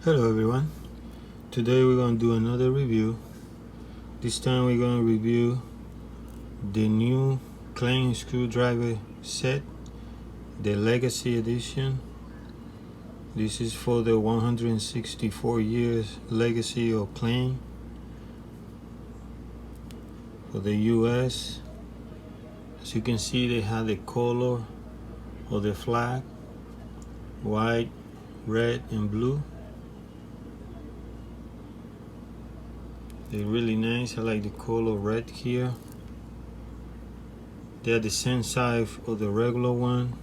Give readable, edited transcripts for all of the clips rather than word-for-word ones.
Hello everyone, today we're going to do another review. This time we're going to review the new Klein screwdriver set, the Legacy Edition. This is for the 164 years legacy of Klein for the US. As you can see, they have the color of the flag, white, red and blue. They're really nice. I like the color red here. They're the same size of the regular one.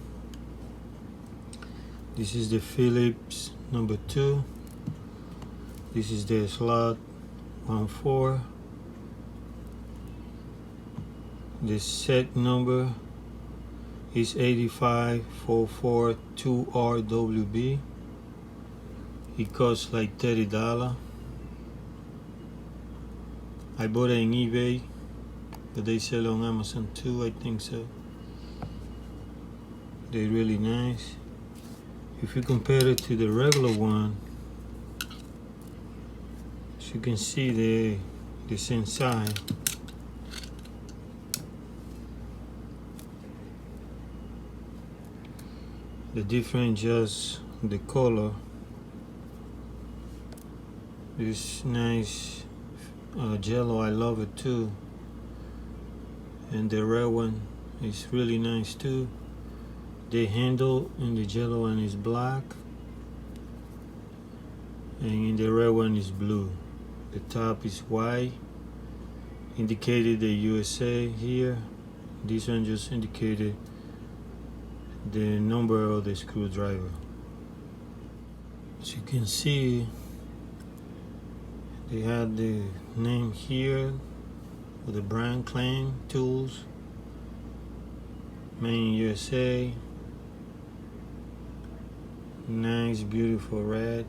This is the Phillips number 2. This is the slot 1-4. The set number is 85442RWB. It costs like $30. I bought it on eBay, but they sell on Amazon too, I think so. They're really nice. If you compare it to the regular one, as you can see, they're the same size. The difference just the color. This nice jello, I love it too, and the red one is really nice too. The handle in the jello one is black, and in the red one is blue. The top is white, indicated the USA here. This one just indicated the number of the screwdriver. As you can see, they had the name here with the brand Klein Tools, made in USA. Nice, beautiful red.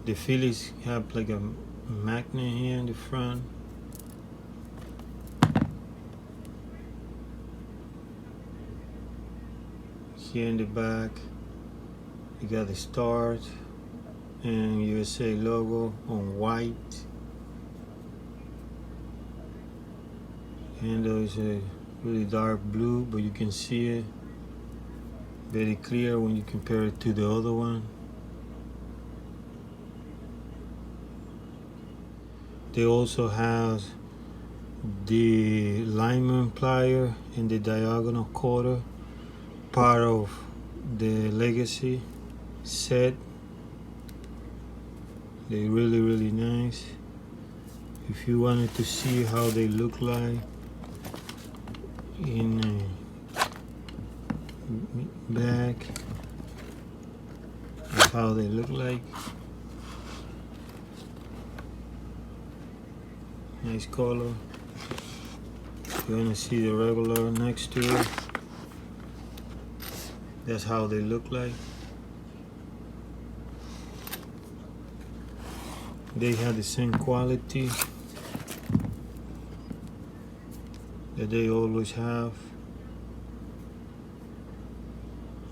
The Phillies have like a magnet here in the front. Here in the back, you got the stars and USA logo on white. Handle is a really dark blue, but you can see it very clear when you compare it to the other one. They also have the lineman plier and the diagonal quarter, part of the Legacy set. They're really nice. If you wanted to see how they look like in back, that's how they look like. Nice color. You're gonna see the regular next to it. That's how they look like. They have the same quality that they always have.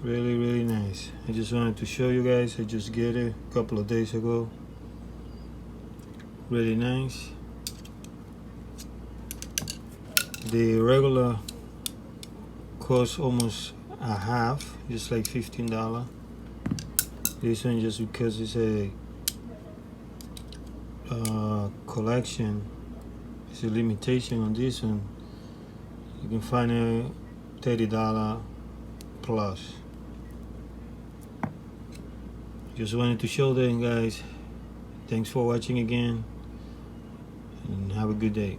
Really nice. I just wanted to show you guys. I just get it a couple of days ago. Really nice. The regular costs almost a half, just like $15. This one, just because it's a collection, it's a limitation on this one. You can find a $30 plus. Just wanted to show them, guys. Thanks for watching again, and have a good day.